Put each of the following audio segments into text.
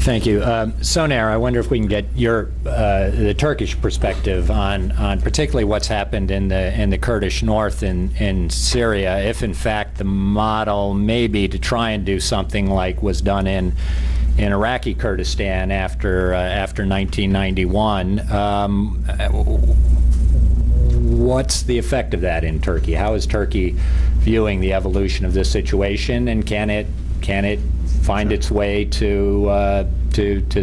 Thank you. Soner, I wonder if we can get your the Turkish perspective on particularly what's happened in the Kurdish north in Syria, if in fact the model may be to try and do something like was done in Iraqi Kurdistan after 1991. What's the effect of that in Turkey? How is Turkey viewing the evolution of this situation, and can it find its way to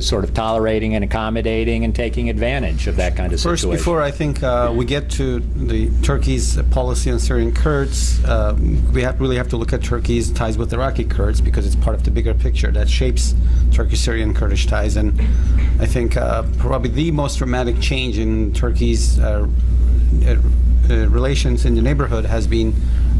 sort of tolerating and accommodating and taking advantage of that kind of situation? First, before I think we get to the Turkey's policy on Syrian Kurds, we really have to look at Turkey's ties with Iraqi Kurds, because it's part of the bigger picture that shapes Turkish-Syrian Kurdish ties. And I think probably the most dramatic change in Turkey's relations in the neighborhood has been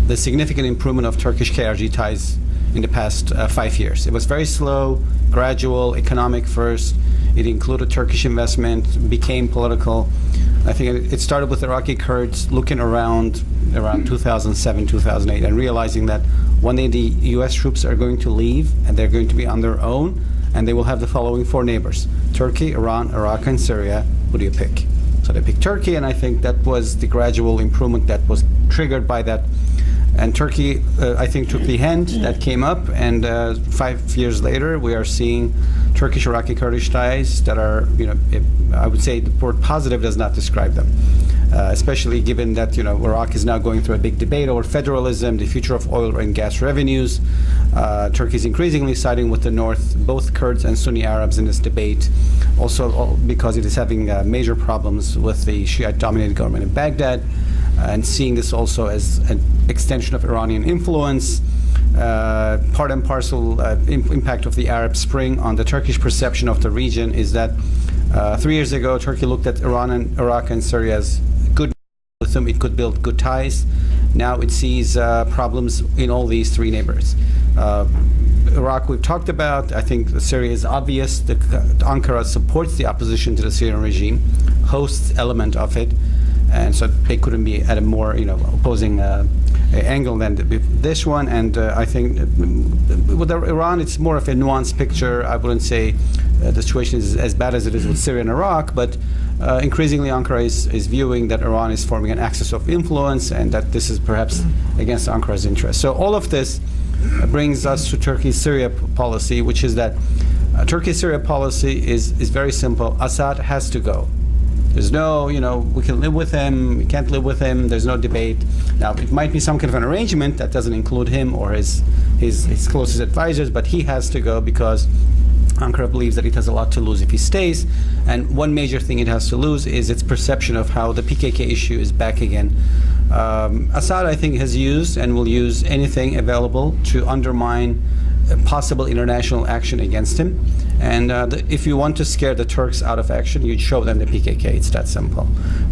the significant improvement of Turkish KRG ties in the past 5 years. It was very slow, gradual, economic first. It included Turkish investment, became political. I think it started with Iraqi Kurds looking around 2007, 2008, and realizing that one day the US troops are going to leave and they're going to be on their own, and they will have the following four neighbors: Turkey, Iran, Iraq, and Syria. Who do you pick? So they picked Turkey, and I think that was the gradual improvement that was triggered by that. And Turkey, I think, took the hint that came up, and 5 years later, we are seeing Turkish-Iraqi Kurdish ties that are, I would say the word positive does not describe them, especially given that, Iraq is now going through a big debate over federalism, the future of oil and gas revenues. Turkey is increasingly siding with the North, both Kurds and Sunni Arabs in this debate, also because it is having major problems with the Shiite-dominated government in Baghdad, and seeing this also as an extension of Iranian influence, part and parcel impact of the Arab Spring on the Turkish perception of the region is that 3 years ago, Turkey looked at Iran and Iraq and Syria as good, with whom it could build good ties. Now it sees problems in all these three neighbors. Iraq we've talked about. I think Syria is obvious. Ankara supports the opposition to the Syrian regime, hosts element of it, and so they couldn't be at a more opposing angle than this one. And I think with Iran, it's more of a nuanced picture. I wouldn't say the situation is as bad as it is with Syria and Iraq, but increasingly Ankara is viewing that Iran is forming an axis of influence, and that this is perhaps against Ankara's interest. So all of this brings us to Turkey's Syria policy, which is that Turkey's Syria policy is very simple. Assad has to go. There's no, we can live with him, we can't live with him, there's no debate. Now, it might be some kind of an arrangement that doesn't include him or his closest advisors, but he has to go because Ankara believes that it has a lot to lose if he stays. And one major thing it has to lose is its perception of how the PKK issue is back again. Assad, I think, has used and will use anything available to undermine possible international action against him. And if you want to scare the Turks out of action, you'd show them the PKK. It's that simple.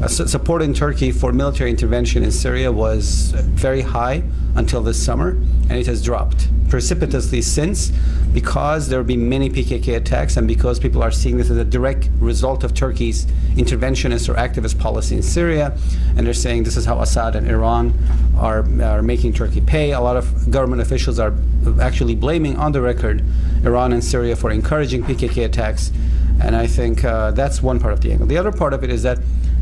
Support in Turkey for military intervention in Syria was very high until this summer, and it has dropped precipitously since, because there have been many PKK attacks, and because people are seeing this as a direct result of Turkey's interventionist or activist policy in Syria, and they're saying this is how Assad and Iran are making Turkey pay. A lot of government officials are actually blaming on the record Iran and Syria for encouraging PKK attacks, and I think that's one part of the angle. The other part of it is that,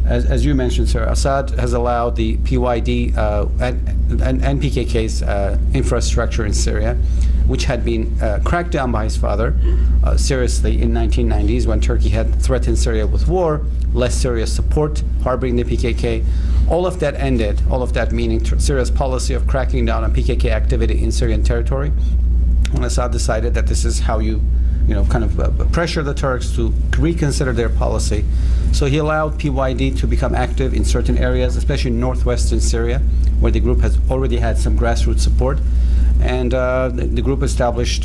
as you mentioned, sir, Assad has allowed the PYD and PKK's infrastructure in Syria, which had been cracked down by his father seriously in 1990s when Turkey had threatened Syria with war, less serious support, harboring the PKK. All of that ended, all of that meaning Syria's policy of cracking down on PKK activity in Syrian territory, when Assad decided that this is how you pressure the Turks to reconsider their policy. So he allowed PYD to become active in certain areas, especially in northwestern Syria, where the group has already had some grassroots support. And the group established,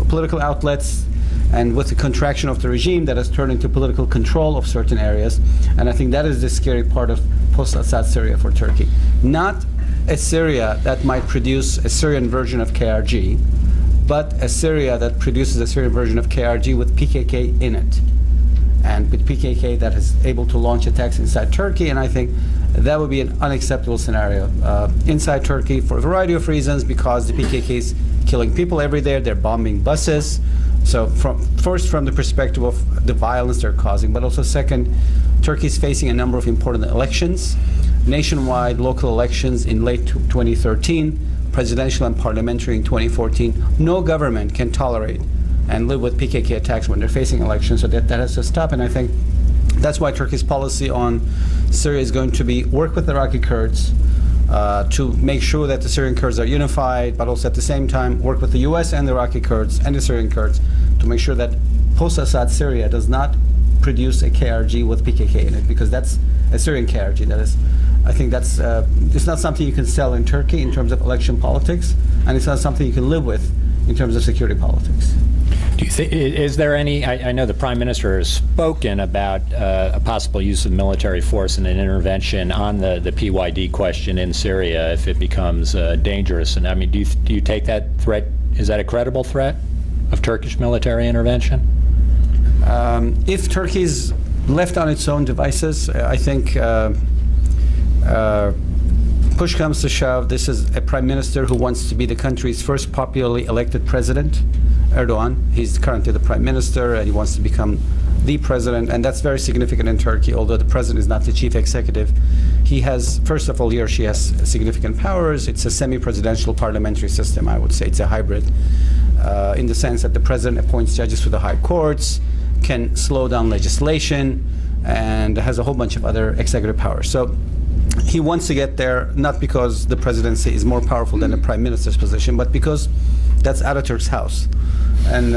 political outlets, and with the contraction of the regime, that has turned into political control of certain areas. And I think that is the scary part of post-Assad Syria for Turkey. Not a Syria that might produce a Syrian version of KRG, but a Syria that produces a Syrian version of KRG with PKK in it, and with PKK that is able to launch attacks inside Turkey. And I think that would be an unacceptable scenario. Inside Turkey, for a variety of reasons, because the PKK is killing people every day, they're bombing buses. So first from the perspective of the violence they're causing, but also second, Turkey is facing a number of important elections, nationwide local elections in late 2013, presidential and parliamentary in 2014. No government can tolerate and live with PKK attacks when they're facing elections, so that has to stop. And I think that's why Turkey's policy on Syria is going to be work with the Iraqi Kurds to make sure that the Syrian Kurds are unified, but also at the same time work with the US and the Iraqi Kurds and the Syrian Kurds to make sure that post-Assad Syria does not produce a KRG with PKK in it, because that's a Syrian KRG. That is, I think that's it's not something you can sell in Turkey in terms of election politics, and it's not something you can live with in terms of security politics. Do you think, is there any, I know the Prime Minister has spoken about a possible use of military force and an intervention on the PYD question in Syria if it becomes dangerous. And I mean, do you take that threat, is that a credible threat of Turkish military intervention? If Turkey is left on its own devices, I think push comes to shove, this is a prime minister who wants to be the country's first popularly elected president, Erdogan. He's currently the prime minister and he wants to become the president, and that's very significant in Turkey, although the president is not the chief executive. He has, first of all, he or she has significant powers. It's a semi-presidential parliamentary system, I would say. It's a hybrid in the sense that the president appoints judges to the high courts, can slow down legislation, and has a whole bunch of other executive powers. So he wants to get there, not because the presidency is more powerful than the prime minister's position, but because that's Ataturk's house. And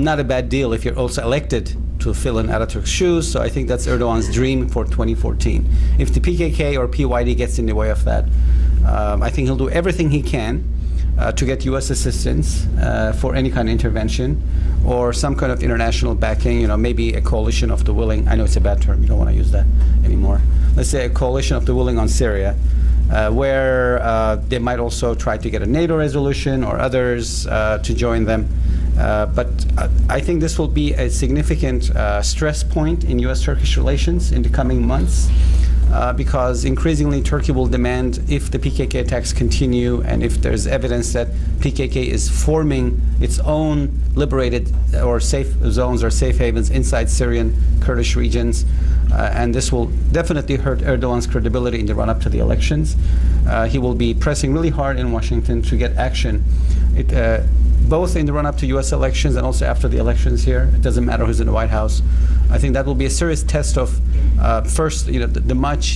not a bad deal if you're also elected to fill in Ataturk's shoes. So I think that's Erdogan's dream for 2014. If the PKK or PYD gets in the way of that, I think he'll do everything he can to get U.S. assistance for any kind of intervention or some kind of international backing, maybe a coalition of the willing. I know it's a bad term, you don't want to use that anymore. Let's say a coalition of the willing on Syria, where they might also try to get a NATO resolution or others to join them. But I think this will be a significant stress point in U.S.-Turkish relations in the coming months, because increasingly Turkey will demand, if the PKK attacks continue and if there's evidence that PKK is forming its own liberated or safe zones or safe havens inside Syrian Kurdish regions, and this will definitely hurt Erdogan's credibility in the run-up to the elections. He will be pressing really hard in Washington to get action, both in the run-up to U.S. elections and also after the elections here. It doesn't matter who's in the White House. I think that will be a serious test of, first, the much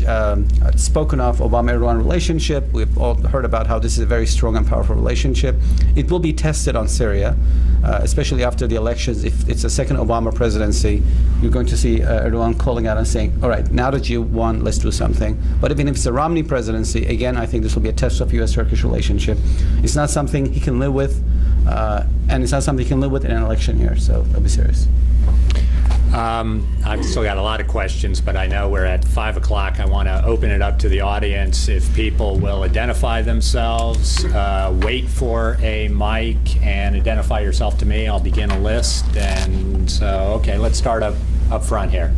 spoken of Obama-Erdogan relationship. We've all heard about how this is a very strong and powerful relationship. It will be tested on Syria, especially after the elections. If it's a second Obama presidency, you're going to see Erdogan calling out and saying, all right, now that you won, let's do something. But even if it's a Romney presidency, again, I think this will be a test of U.S.-Turkish relationship. It's not something he can live with, and it's not something he can live with in an election year, so it'll be serious. I've still got a lot of questions, but I know we're at 5 o'clock. I want to open it up to the audience. If people will identify themselves, wait for a mic, and identify yourself to me. I'll begin a list. And so, okay, let's start up front here.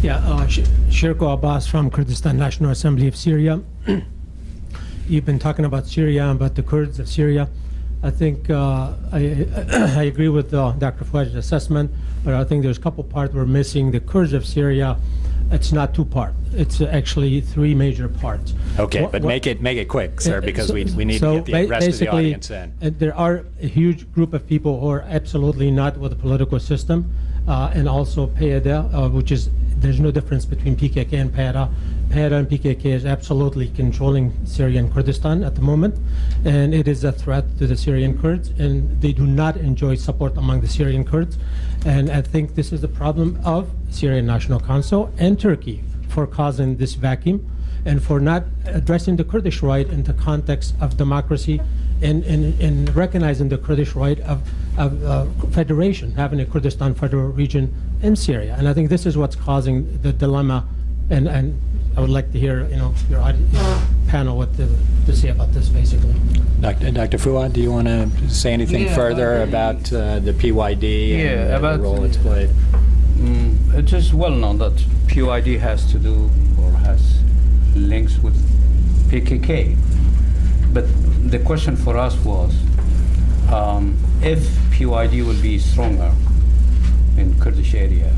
Yeah, Shirko Abbas from Kurdistan National Assembly of Syria. You've been talking about Syria, about the Kurds of Syria. I think I agree with Dr. Fuad's assessment, but I think there's a couple parts we're missing. The Kurds of Syria, it's not two parts. It's actually three major parts. Okay, but make it quick, sir, because we need to get the rest of the audience in. There are a huge group of people who are absolutely not with the political system, and also PYD, which is, there's no difference between PKK and PYD. PYD and PKK is absolutely controlling Syrian Kurdistan at the moment, and it is a threat to the Syrian Kurds, and they do not enjoy support among the Syrian Kurds. And I think this is the problem of Syrian National Council and Turkey for causing this vacuum and for not addressing the Kurdish right in the context of democracy and recognizing the Kurdish right of federation, having a Kurdistan federal region in Syria. And I think this is what's causing the dilemma And I would like to hear, your panel what to say about this, basically. Dr. Fuad, do you want to say anything further about the PYD and the role it's played? It is well known that PYD has to do or has links with PKK. But the question for us was, if PYD will be stronger in Kurdish area,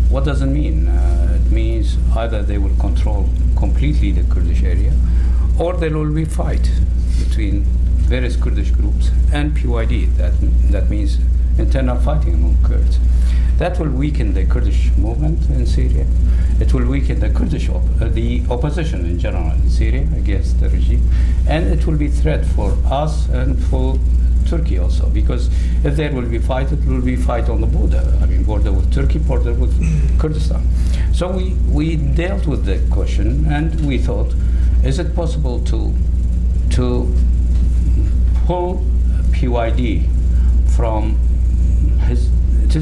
what does it mean? It means either they will control completely the Kurdish area, or there will be fight between various Kurdish groups and PYD. That means internal fighting among Kurds. That will weaken the Kurdish movement in Syria. It will weaken the Kurdish, the opposition in general in Syria against the regime, and it will be a threat for us and for Turkey also, because if there will be fight, it will be fight on the border. I mean, border with Turkey, border with Kurdistan. So we dealt with the question, and we thought, is it possible to pull PYD from his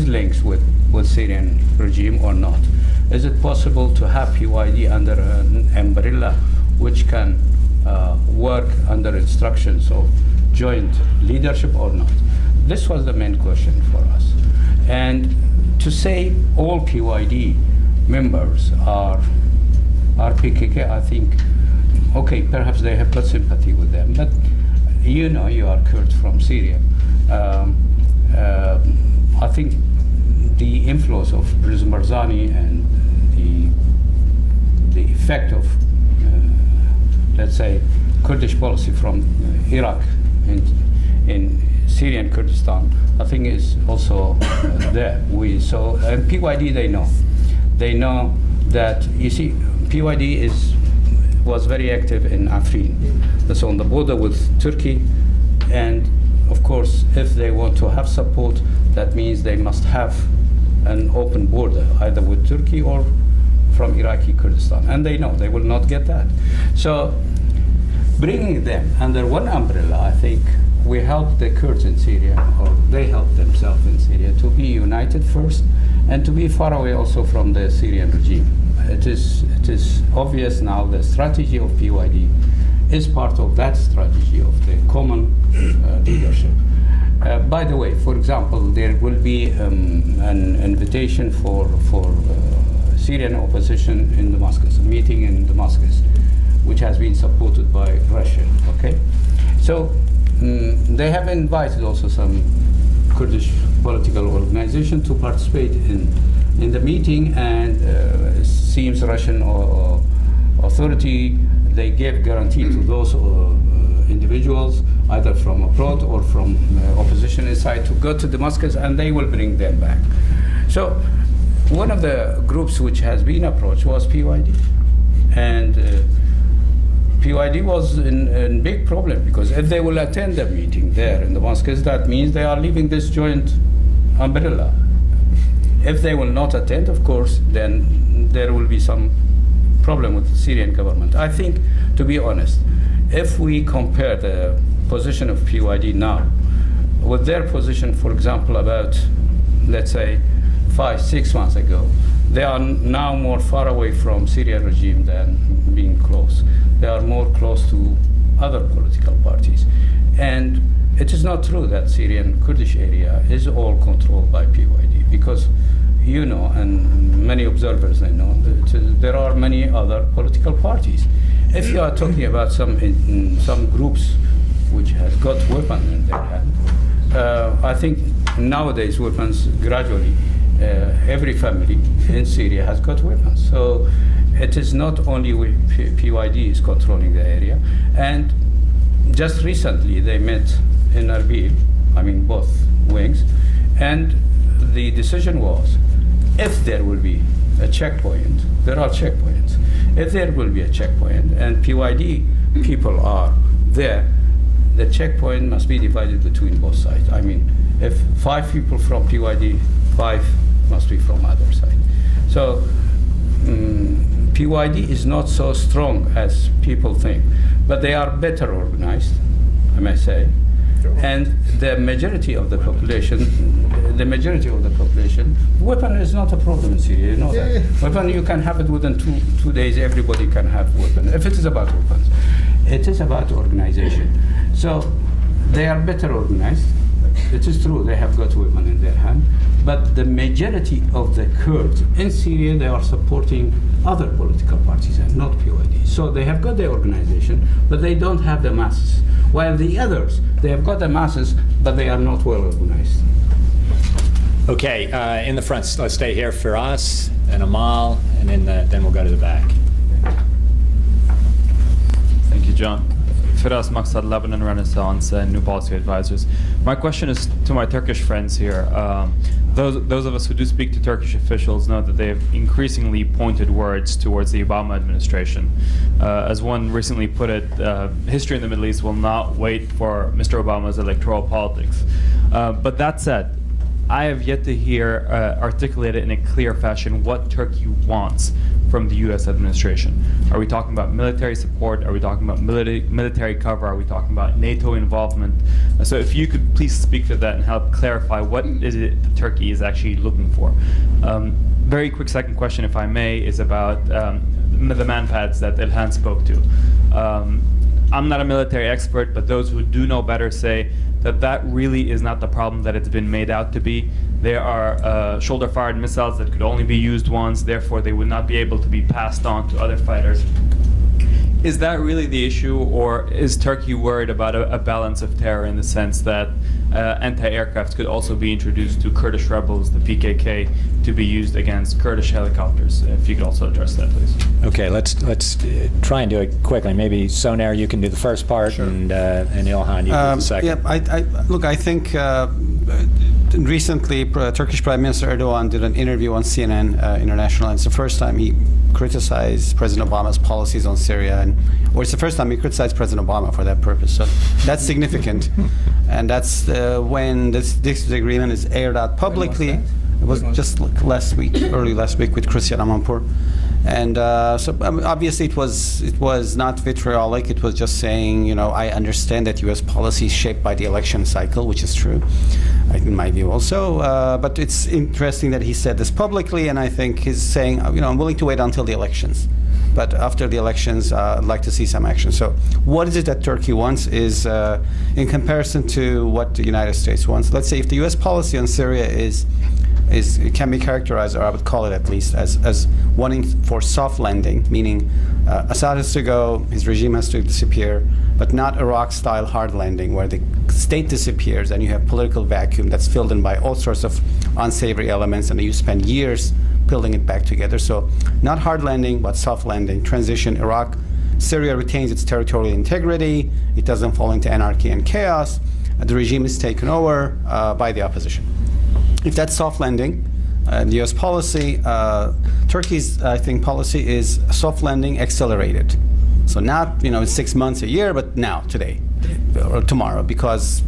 links with Syrian regime or not? Is it possible to have PYD under an umbrella which can work under instructions of joint leadership or not? This was the main question for us. And to say all PYD members are PKK, I think, okay, perhaps they have got sympathy with them, but you are Kurds from Syria. I think the influence of pro-Barzani and the effect of, let's say, Kurdish policy from Iraq in Syrian Kurdistan, I think is also there. And PYD, they know that, you see, PYD was very active in Afrin. That's on the border with Turkey, and of course, if they want to have support, that means they must have an open border, either with Turkey or from Iraqi Kurdistan. And they know they will not get that. So bringing them under one umbrella, I think we help the Kurds in Syria, or they help themselves in Syria, to be united first and to be far away also from the Syrian regime. It is obvious now the strategy of PYD is part of that strategy of the common leadership. By the way, for example, there will be an invitation for Syrian opposition in Damascus, a meeting in Damascus, which has been supported by Russia. Okay, so they have invited also some Kurdish political organization to participate in the meeting, and it seems Russian authority, they gave guarantee to those individuals, either from abroad or from opposition inside, to go to Damascus, and they will bring them back. So one of the groups which has been approached was PYD. And PYD was in big problem, because if they will attend the meeting there in Damascus, that means they are leaving this joint umbrella. If they will not attend, of course, then there will be some problem with the Syrian government. I think, to be honest, if we compare the position of PYD now with their position, for example, about, let's say, 5-6 months ago, they are now more far away from Syrian regime than being close. They are more close to other political parties. And it is not true that Syrian Kurdish area is all controlled by PYD, because and many observers they know, that there are many other political parties. If you are talking about some groups which has got weapons in their hand, I think nowadays weapons gradually, every family in Syria has got weapons. So it is not only PYD is controlling the area. And just recently they met in Erbil, I mean both wings, and the decision was, if there will be a checkpoint, there are checkpoints. If there will be a checkpoint and PYD people are there, the checkpoint must be divided between both sides. I mean, if 5 people from PYD, 5 must be from other side. So PYD is not so strong as people think, but they are better organized, I may say. And the majority of the population, weapon is not a problem in Syria. You know that. Weapon, you can have it within two days. Everybody can have weapon. If it is about weapons, it is about organization. So they are better organized. It is true they have got weapon in their hand, but the majority of the Kurds in Syria, they are supporting other political parties and not PYD. So they have got their organization, but they don't have the masses. While the others, they have got the masses, but they are not well organized. Okay, in the front, let's stay here for us, and Amal, and then we'll go to the back. Thank you, John. Firas Maqsad, Lebanon Renaissance, and New Policy Advisors. My question is to my Turkish friends here. Those of us who do speak to Turkish officials know that they have increasingly pointed words towards the Obama administration. As one recently put it, history in the Middle East will not wait for Mr. Obama's electoral politics. But that said, I have yet to hear articulated in a clear fashion what Turkey wants from the U.S. administration. Are we talking about military support? Are we talking about military cover? Are we talking about NATO involvement? So if you could please speak to that and help clarify what is it that Turkey is actually looking for. Very quick second question, if I may, is about the manpads that Ilhan spoke to. I'm not a military expert, but those who do know better say that really is not the problem that it's been made out to be. There are shoulder-fired missiles that could only be used once, therefore they would not be able to be passed on to other fighters. Is that really the issue, or is Turkey worried about a balance of terror in the sense that anti-aircraft could also be introduced to Kurdish rebels, the PKK, to be used against Kurdish helicopters? If you could also address that, please. Okay, let's try and do it quickly. Maybe Soner, you can do the first part, Sure. and Ilhan, you do the second. Look, I think recently Turkish Prime Minister Erdogan did an interview on CNN International, and it's the first time he criticized President Obama's policies on Syria, or it's the first time he criticized President Obama for that purpose. So that's significant, and that's when this agreement is aired out publicly. It was just like early last week with Christian Amanpour. And obviously it was not vitriolic. It was just saying, I understand that U.S. policy is shaped by the election cycle, which is true, in my view also. But it's interesting that he said this publicly, and I think he's saying, I'm willing to wait until the elections. But after the elections, I'd like to see some action. So what is it that Turkey wants is, in comparison to what the United States wants, let's say if the U.S. policy on Syria it can be characterized, or I would call it at least, as wanting for soft landing, meaning Assad has to go, his regime has to disappear, but not Iraq-style hard landing, where the state disappears and you have political vacuum that's filled in by all sorts of unsavory elements, and you spend years building it back together. So not hard landing, but soft landing, transition. Syria retains its territorial integrity, it doesn't fall into anarchy and chaos, the regime is taken over by the opposition. If that's soft landing, the U.S. policy, Turkey's, I think, policy is soft landing accelerated. So not, in 6 months, a year, but now, today, or tomorrow, because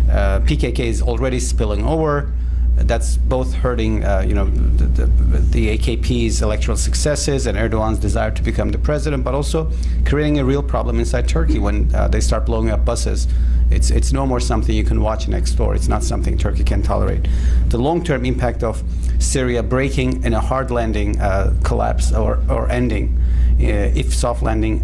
PKK is already spilling over. That's both hurting, the AKP's electoral successes and Erdogan's desire to become the president, but also creating a real problem inside Turkey when they start blowing up buses. It's no more something you can watch next door. It's not something Turkey can tolerate. The long-term impact of Syria breaking in a hard landing collapse or ending, if soft landing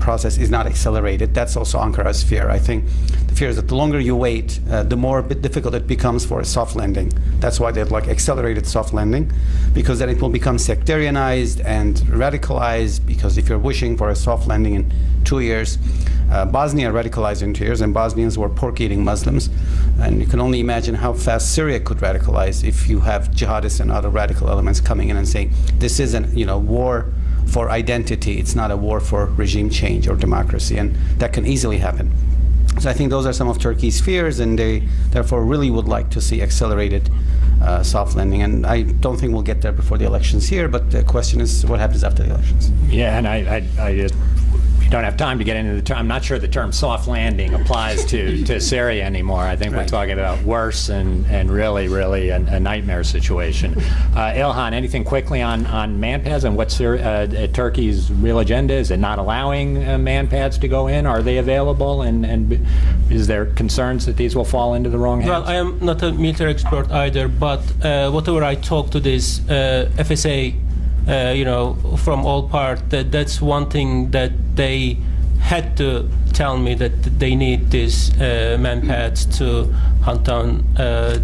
process is not accelerated, that's also Ankara's fear. I think the fear is that the longer you wait, the more difficult it becomes for a soft landing. That's why they'd like accelerated soft landing, because then it will become sectarianized and radicalized, because if you're wishing for a soft landing in 2 years, Bosnia radicalized in 2 years, and Bosnians were pork-eating Muslims. And you can only imagine how fast Syria could radicalize if you have jihadists and other radical elements coming in and saying, this isn't, war for identity, it's not a war for regime change or democracy, and that can easily happen. So I think those are some of Turkey's fears, and they therefore really would like to see accelerated soft landing. And I don't think we'll get there before the elections here, but the question is what happens after the elections. Yeah, and I just, don't have time to get into the term. I'm not sure the term soft landing applies to Syria anymore. I think we're talking about worse and really a nightmare situation. Ilhan, anything quickly on manpads and what Turkey's real agenda is? It not allowing manpads to go in? Are they available? And is there concerns that these will fall into the wrong hands? Well, I am not a military expert either, but whatever I talk to this FSA, from all parts, that's one thing that they had to tell me, that they need these manpads to hunt down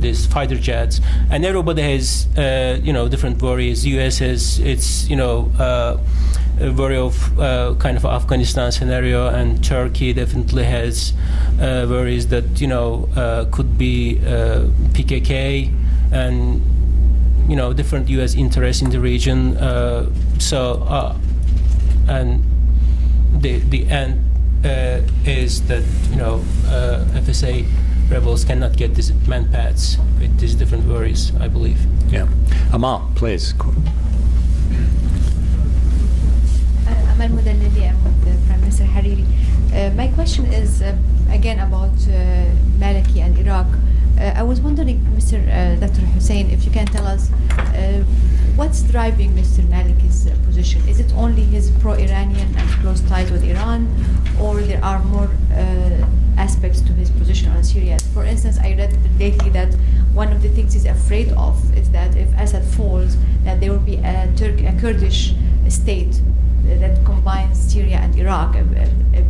these fighter jets, and everybody has different worries. U.S. has its worry of kind of Afghanistan scenario, and Turkey definitely has worries that could be PKK and different U.S. interests in the region. And the end is that FSA rebels cannot get these manpads with these different worries, I believe. Yeah. Amal, please. Amal Mudallili, I'm with Prime Minister Hariri. My question is again about Maliki and Iraq. I was wondering, Dr. Hussein, if you can tell us what's driving Mr. Maliki's position. Is it only his pro-Iranian and close ties with Iran, or there are more aspects to his position on Syria? For instance, I read lately that one of the things he's afraid of is that if Assad falls, that there will be a Kurdish state that combines Syria and Iraq, a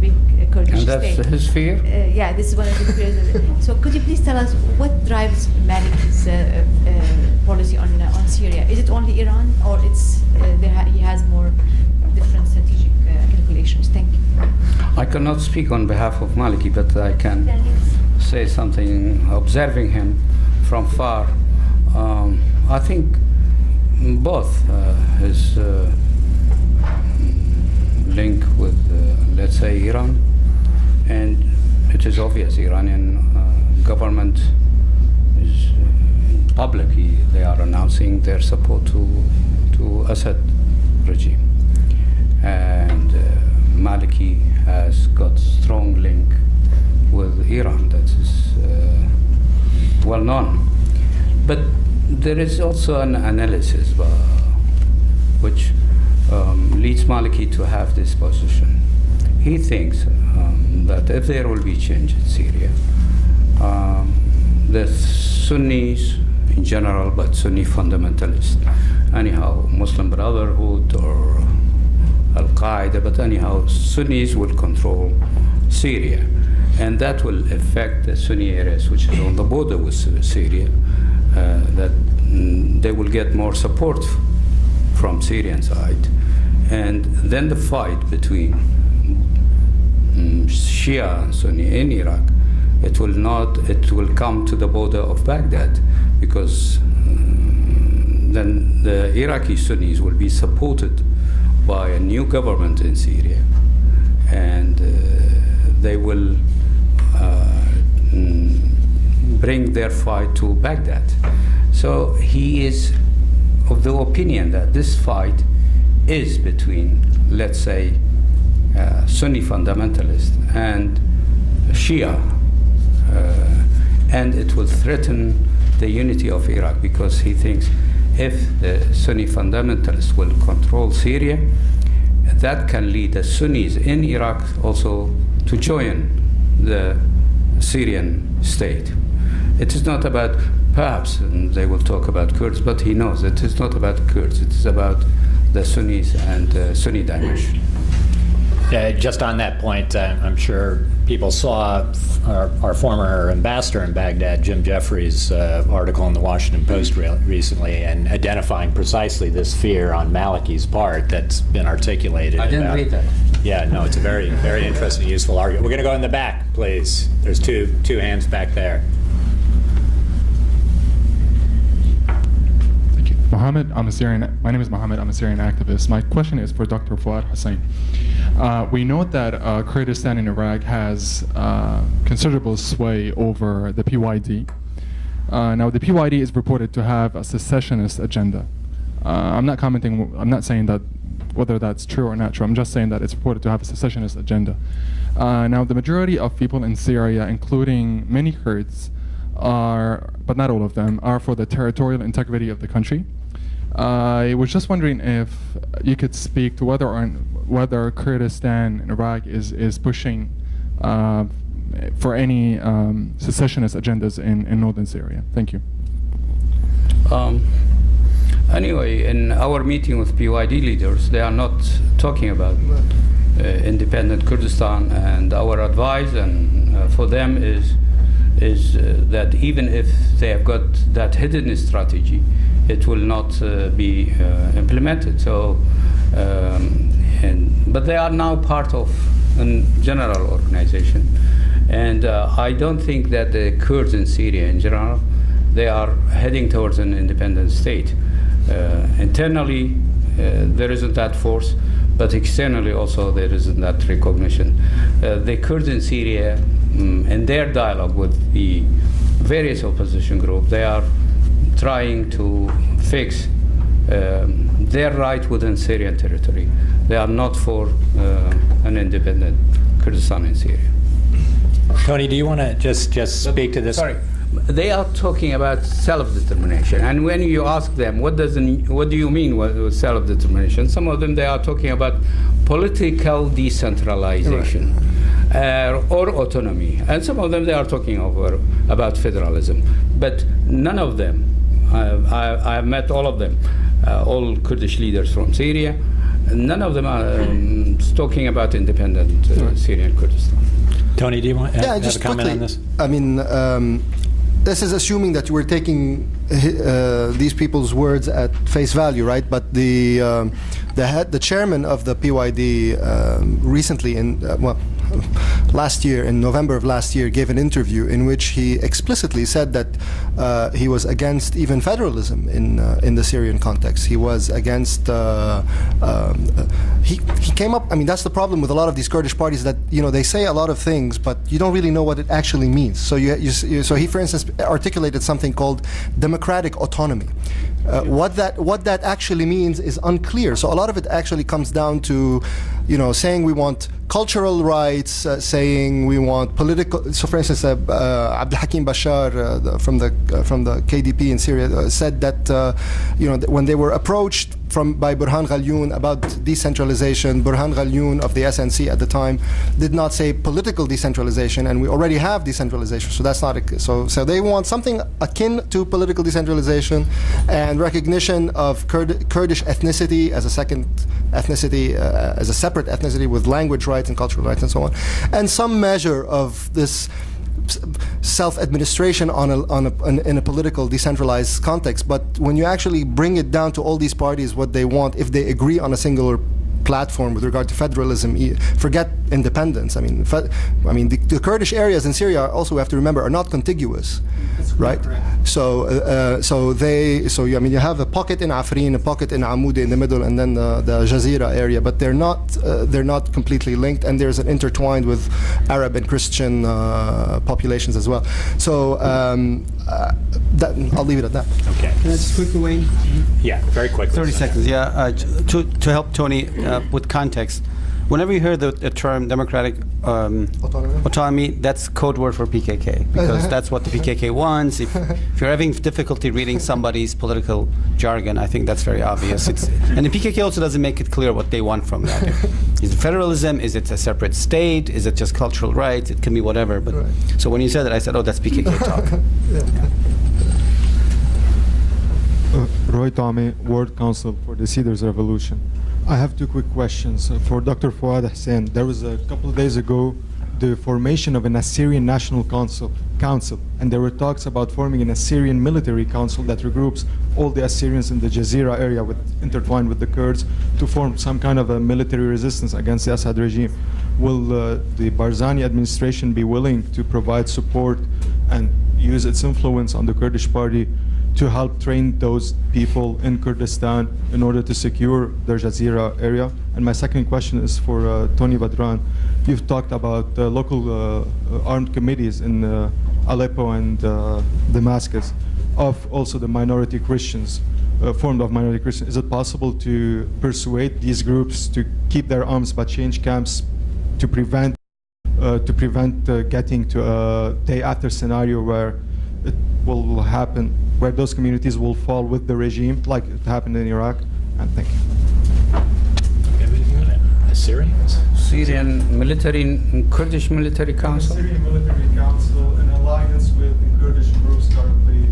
big Kurdish And that's state. his fear? Yeah, this is one of the fears. So could you please tell us what drives Maliki's policy on Syria? Is it only Iran, or he has more different strategic calculations? Thank you. I cannot speak on behalf of Maliki, but I can say something observing him from far. I think both his link with, let's say, Iran, and it is obvious Iranian government is publicly, they are announcing their support to Assad regime, and Maliki has got strong link with Iran that is well known. But there is also an analysis which leads Maliki to have this position. He thinks that if there will be change in Syria, the Sunnis in general, but Sunni fundamentalists, anyhow, Muslim Brotherhood or Al-Qaeda, but anyhow, Sunnis will control Syria. And that will affect the Sunni areas, which is on the border with Syria, that they will get more support from Syrian side. And then the fight between Shia and Sunni in Iraq, it will come to the border of Baghdad, because then the Iraqi Sunnis will be supported by a new government in Syria, and they will bring their fight to Baghdad. So he is of the opinion that this fight is between, let's say, Sunni fundamentalists and Shia, and it will threaten the unity of Iraq, because he thinks if the Sunni fundamentalists will control Syria, that can lead the Sunnis in Iraq also to join the Syrian state. It is not about, perhaps they will talk about Kurds, but he knows it is not about Kurds, it is about the Sunnis and Sunni dimension. Just on that point, I'm sure people saw our former ambassador in Baghdad, Jim Jeffries' article in the Washington Post recently, and identifying precisely this fear on Maliki's part that's been articulated. I didn't read that. Yeah, no, it's a very, very interesting, useful argument. We're going to go in the back, please. There's two hands back there. Mohammed, I'm a Syrian. My name is Mohammed. I'm a Syrian activist. My question is for Dr. Fuad Hussein. We know that Kurdistan in Iraq has considerable sway over the PYD. Now, the PYD is reported to have a secessionist agenda. I'm not saying that whether that's true or not true. I'm just saying that it's reported to have a secessionist agenda. Now, the majority of people in Syria, including many Kurds, are, but not all of them, are for the territorial integrity of the country. I was just wondering if you could speak to whether Kurdistan in Iraq is pushing for any secessionist agendas in northern Syria. Thank you. Anyway, in our meeting with PYD leaders, they are not talking about independent Kurdistan, and our advice and for them is that even if they have got that hidden strategy, it will not be implemented. So, but they are now part of a general organization, and I don't think that the Kurds in Syria in general, they are heading towards an independent state. Internally, there isn't that force, but externally also there isn't that recognition. The Kurds in Syria, in their dialogue with the various opposition groups, they are trying to fix their right within Syrian territory. They are not for an independent Kurdistan in Syria. Tony, do you want to just speak to this? Sorry. They are talking about self-determination, and when you ask them what do you mean with self-determination, some of them they are talking about political decentralization, or autonomy, and some of them they are talking about federalism. But none of them, I have met all of them, all Kurdish leaders from Syria. None of them are talking about independent Syrian Kurdistan. Tony, do you want to have just a comment quickly, on this? I mean, this is assuming that you were taking these people's words at face value, right? But the chairman of the PYD recently, last year, in November of last year, gave an interview in which he explicitly said that he was against even federalism in the Syrian context. He was against. He came up. I mean, that's the problem with a lot of these Kurdish parties, that they say a lot of things, but you don't really know what it actually means. So so he, for instance, articulated something called democratic autonomy. What that actually means is unclear. So a lot of it actually comes down to, saying we want cultural rights, saying we want political. So, for instance, Abdel Hakim Bashar from the KDP in Syria said that when they were approached by Burhan Ghalioun about decentralization, Burhan Ghalioun of the SNC at the time did not say political decentralization, and we already have decentralization. So that's not so they want something akin to political decentralization and recognition of Kurdish ethnicity as a second ethnicity, as a separate ethnicity with language rights and cultural rights and so on, and some measure of this self-administration in a political decentralized context. But when you actually bring it down to all these parties, what they want, if they agree on a singular platform with regard to federalism, forget independence. I mean, the Kurdish areas in Syria, also we have to remember, are not contiguous, right? So you have a pocket in Afrin, a pocket in Amoudi in the middle, and then the Jazeera area, but they're not completely linked, and there's an intertwined with Arab and Christian populations as well. So I'll leave it at that. Okay. Can I just quickly, Wayne? Yeah, very quickly. 30 seconds, yeah. To help Tony with context, whenever you hear the term democratic autonomy, that's code word for PKK, because that's what the PKK wants. If you're having difficulty reading somebody's political jargon, I think that's very obvious. And the PKK also doesn't make it clear what they want from that. Is it federalism? Is it a separate state? Is it just cultural rights? It can be whatever. But so when you said that, I said, oh, that's PKK talk. Roy Tommy, World Council for the Cedars Revolution. I have two quick questions. For Dr. Fuad Hussein, there was a couple of days ago the formation of an Assyrian National Council, and there were talks about forming an Assyrian military council that regroups all the Assyrians in the Jazeera area intertwined with the Kurds to form some kind of a military resistance against the Assad regime. Will the Barzani administration be willing to provide support and use its influence on the Kurdish party to help train those people in Kurdistan in order to secure their Jazeera area? And my second question is for Tony Badran. You've talked about local armed committees in Aleppo and Damascus of also the minority Christians. formed of minority Christians, is it possible to persuade these groups to keep their arms but change camps to prevent getting to a day after scenario where it will happen, where those communities will fall with the regime, like it happened in Iraq? And thank you. Syrians? Syrian military and Kurdish military council. Syrian military council, an alliance with the Kurdish groups currently.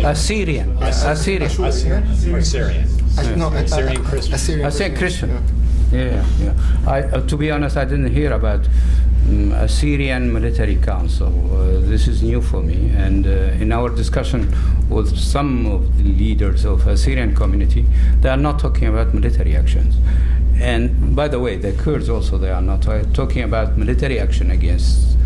Assyrian. Assyrian. Or Syrian? Syrian Christian. I say Christian. Yeah. To be honest, I didn't hear about a Syrian military council. This is new for me. And in our discussion with some of the leaders of a Syrian community, they are not talking about military actions. And by the way, the Kurds also, they are not talking about military action against,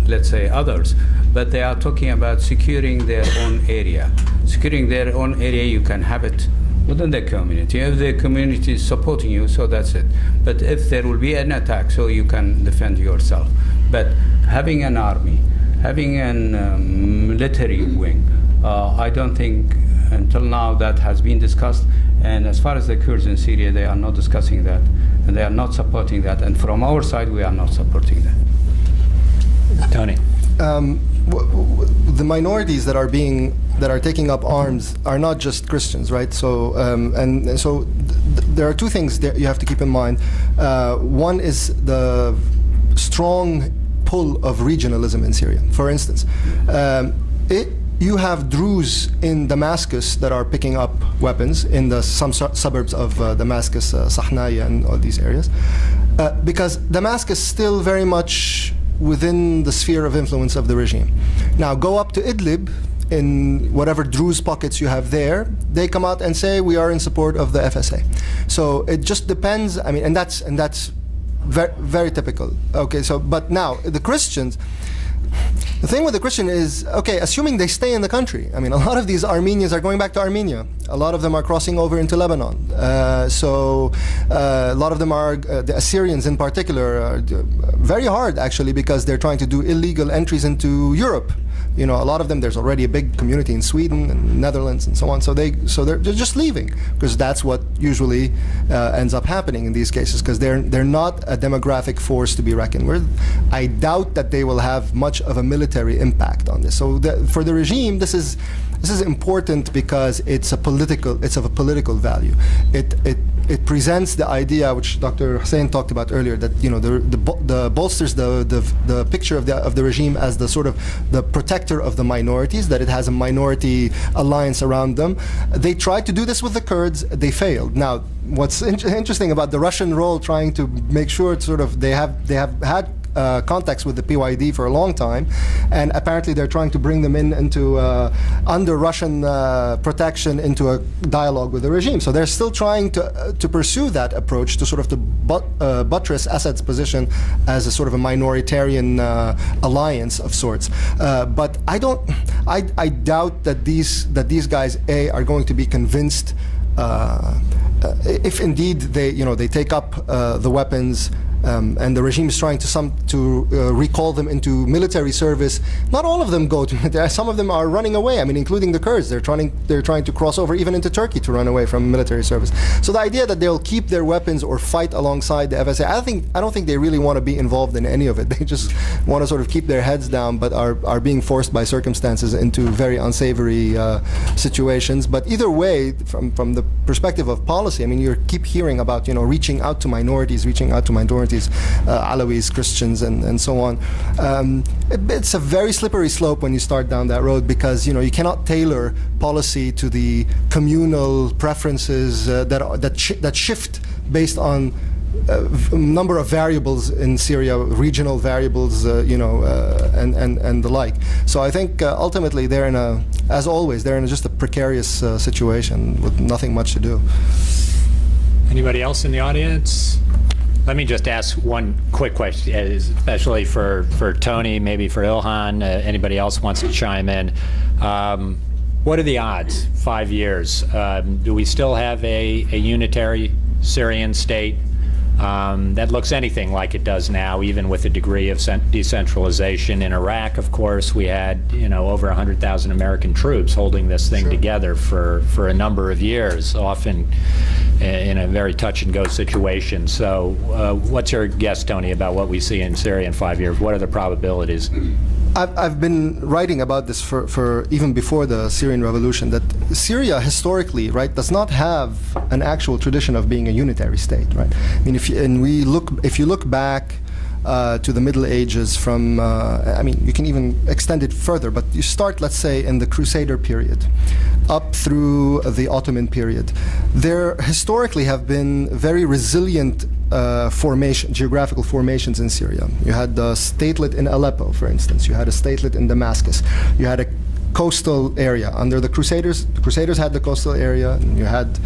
let's say, others, but they are talking about securing their own area. Securing their own area, you can have it within the community. If the community is supporting you, so that's it. But if there will be an attack, so you can defend yourself. But having an army, having a military wing, I don't think until now that has been discussed. And as far as the Kurds in Syria, they are not discussing that, and they are not supporting that. And from our side, we are not supporting that. Tony? The minorities that are taking up arms are not just Christians, right? So there are two things that you have to keep in mind. One is the strong pull of regionalism in Syria. For instance, you have Druze in Damascus that are picking up weapons in some suburbs of Damascus, Sahnaya and all these areas, because Damascus is still very much within the sphere of influence of the regime. Now go up to Idlib, in whatever Druze pockets you have there, they come out and say we are in support of the FSA. So it just depends. I mean, and that's very, very typical. Okay, so but now the Christians. The thing with the Christian is, okay, assuming they stay in the country. I mean, a lot of these Armenians are going back to Armenia. A lot of them are crossing over into Lebanon. A lot of them are, the Assyrians in particular, are very hard actually because they're trying to do illegal entries into Europe. You know, a lot of them, there's already a big community in Sweden and Netherlands and so on. So they're just leaving because that's what usually ends up happening in these cases because they're not a demographic force to be reckoned with. I doubt that they will have much of a military impact on this. So for the regime, this is important because it's of a political value. It presents the idea which Dr. Hussein talked about earlier, that the bolsters the picture of the regime as the sort of the protector of the minorities, that it has a minority alliance around them. They tried to do this with the Kurds, they failed. Now, what's interesting about the Russian role, trying to make sure they have had contacts with the PYD for a long time, and apparently they're trying to bring them into under Russian protection into a dialogue with the regime. So they're still trying to pursue that approach to sort of to buttress Assad's position as a sort of a minoritarian alliance of sorts. But I doubt that these guys are going to be convinced if indeed they take up the weapons. And the regime is trying to recall them into military service. Not all of them go to military. Some of them are running away. I mean, including the Kurds. They're trying to cross over even into Turkey to run away from military service. So the idea that they'll keep their weapons or fight alongside the FSA, I don't think they really want to be involved in any of it. They just want to sort of keep their heads down, but are being forced by circumstances into very unsavory situations. But either way, from the perspective of policy, I mean, you keep hearing about reaching out to minorities, Alawis, Christians, and so on. It's a very slippery slope when you start down that road because you cannot tailor policy to the communal preferences that shift based on a number of variables in Syria, regional variables, and the like. So I think ultimately as always, they're in just a precarious situation with nothing much to do. Anybody else in the audience? Let me just ask one quick question, especially for Tony, maybe for Ilhan, anybody else wants to chime in. What are the odds, 5 years? Do we still have a unitary Syrian state? that looks anything like it does now, even with a degree of decentralization. In Iraq, of course, we had over 100,000 American troops holding this thing together for a number of years, often in a very touch-and-go situation. So what's your guess, Tony, about what we see in Syria in 5 years? What are the probabilities? I've been writing about this for even before the Syrian revolution, that Syria historically, right, does not have an actual tradition of being a unitary state, right? I mean, if you look back to the Middle Ages from, I mean, you can even extend it further, but you start, let's say, in the Crusader period, up through the Ottoman period. There historically have been very resilient geographical formations in Syria. You had the statelet in Aleppo, for instance. You had a statelet in Damascus. You had a coastal area under the Crusaders. The Crusaders had the coastal area. And you had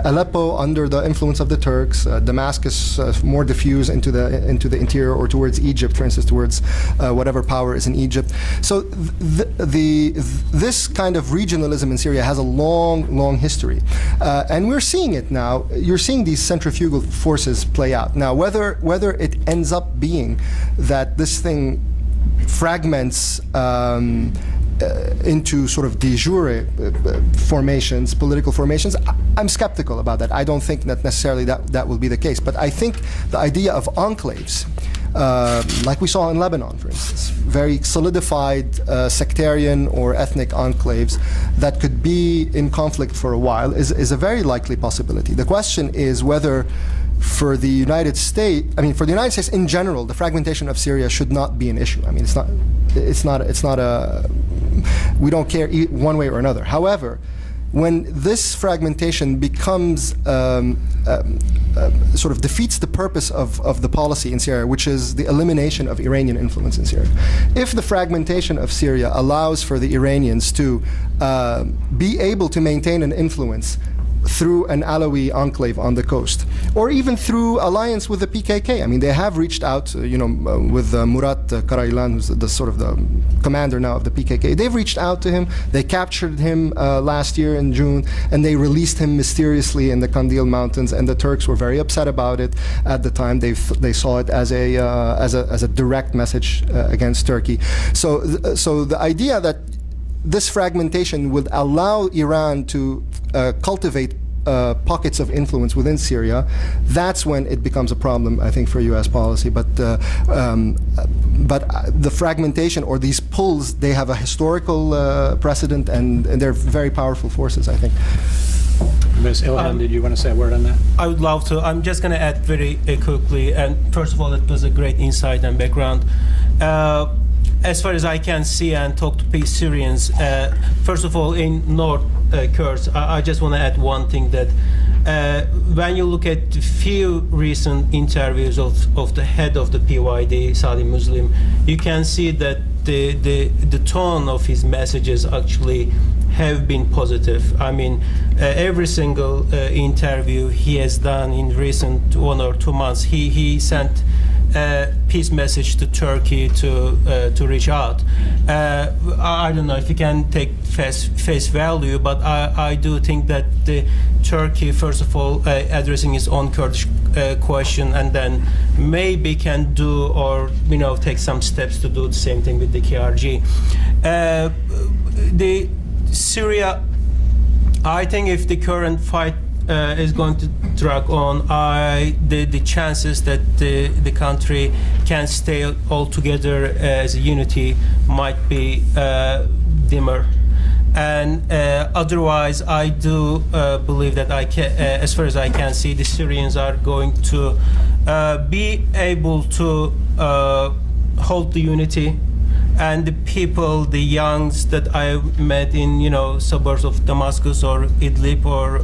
Aleppo under the influence of the Turks. Damascus more diffuse into the interior or towards Egypt, for instance, towards whatever power is in Egypt. So this kind of regionalism in Syria has a long history, and we're seeing it now. You're seeing these centrifugal forces play out now. Whether it ends up being that this thing fragments into sort of de jure formations, political formations, I'm skeptical about that. I don't think that necessarily that will be the case. But I think the idea of enclaves, like we saw in Lebanon, for instance, very solidified sectarian or ethnic enclaves that could be in conflict for a while, is a very likely possibility. The question is whether for the United States in general, the fragmentation of Syria should not be an issue. I mean, it's not a, we don't care one way or another. However, when this fragmentation becomes sort of defeats the purpose of the policy in Syria, which is the elimination of Iranian influence in Syria. If the fragmentation of Syria allows for the Iranians to be able to maintain an influence through an Alawi enclave on the coast, or even through alliance with the PKK. I mean, they have reached out, with Murat Karaylan, who's the sort of the commander now of the PKK. They've reached out to him. They captured him last year in June, and they released him mysteriously in the Kandil Mountains. And the Turks were very upset about it at the time. They saw it as a direct message against Turkey. So the idea that this fragmentation would allow Iran to cultivate pockets of influence within Syria, that's when it becomes a problem, I think, for U.S. policy. But the fragmentation or these pulls, they have a historical precedent, and they're very powerful forces, I think. Ms. Ilhan, did you want to say a word on that? I would love to. I'm just going to add very quickly. And first of all, it was a great insight and background. As far as I can see and talk to peace Syrians, first of all, in North Kurds, I just want to add one thing, that when you look at a few recent interviews of the head of the PYD, Saudi Muslim, you can see that the tone of his messages actually have been positive. I mean, every single interview he has done in recent 1 or 2 months, he sent peace message to Turkey to reach out. I don't know if you can take face value, but I do think that Turkey, first of all, addressing its own Kurdish question, and then maybe can do or take some steps to do the same thing with the KRG. The Syria, I think if the current fight is going to drag on, the chances that the country can stay all together as a unity might be dimmer. And otherwise, I do believe that as far as I can see, the Syrians are going to be able to hold the unity. And the people, the youngs that I met in, suburbs of Damascus or Idlib or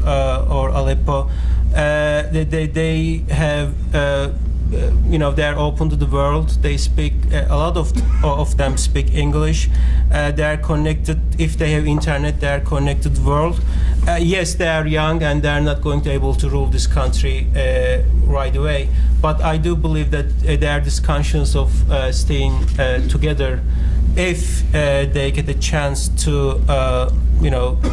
Aleppo, they have, they're open to the world. They speak, a lot of them speak English. They're connected. If they have internet, they're connected to the world. Yes, they are young and they're not going to be able to rule this country right away. But I do believe that they are this conscious of staying together if they get a chance to,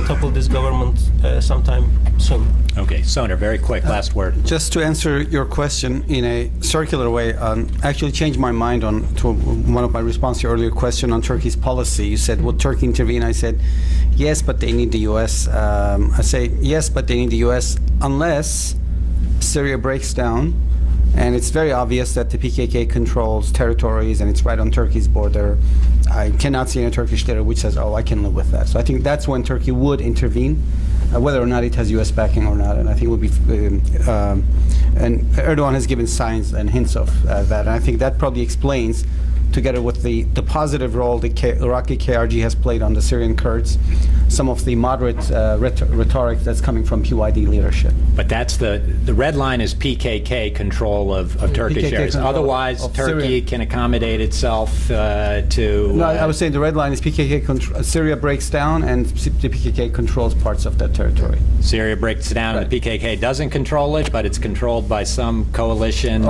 topple this government sometime soon. Okay, Soner, very quick, last word. Just to answer your question in a circular way, actually changed my mind to one of my responses to your earlier question on Turkey's policy. You said, would Turkey intervene? I said, yes, but they need the U.S. I say, yes, but they need the U.S. unless Syria breaks down. And it's very obvious that the PKK controls territories and it's right on Turkey's border. I cannot see any Turkish leader which says, oh, I can live with that. So I think that's when Turkey would intervene, whether or not it has U.S. backing or not. And I think it would be, and Erdogan has given signs and hints of that. And I think that probably explains, together with the positive role the Iraqi KRG has played on the Syrian Kurds, some of the moderate rhetoric that's coming from PYD leadership. But that's the red line is PKK control of Turkish PKK areas. control Otherwise, of Turkey Syria. can accommodate itself to... No, I was saying the red line is PKK. Syria breaks down and the PKK controls parts of that territory. Syria breaks down and the PKK doesn't control it, but it's controlled by some coalition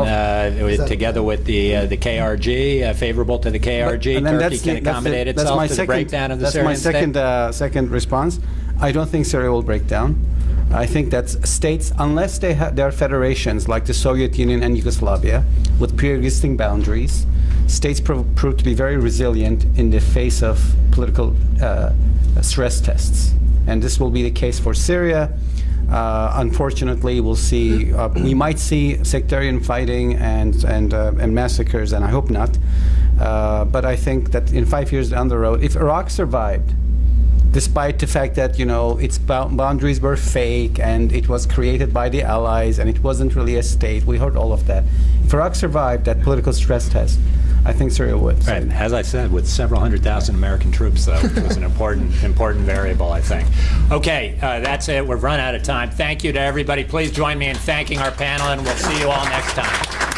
together with the KRG, favorable to the KRG. Turkey can accommodate itself to the breakdown of the Syrian state. That's my second response. I don't think Syria will break down. I think that states, unless they are federations like the Soviet Union and Yugoslavia with pre-existing boundaries, states prove to be very resilient in the face of political stress tests. And this will be the case for Syria. Unfortunately, we'll see. We might see sectarian fighting and massacres, and I hope not. But I think that in 5 years down the road, if Iraq survived, despite the fact that its boundaries were fake and it was created by the Allies and it wasn't really a state, we heard all of that. If Iraq survived that political stress test, I think Syria would. Right. As I said, with several 100,000 American troops, though, which was an important variable, I think. Okay, that's it. We've run out of time. Thank you to everybody. Please join me in thanking our panel, and we'll see you all next time.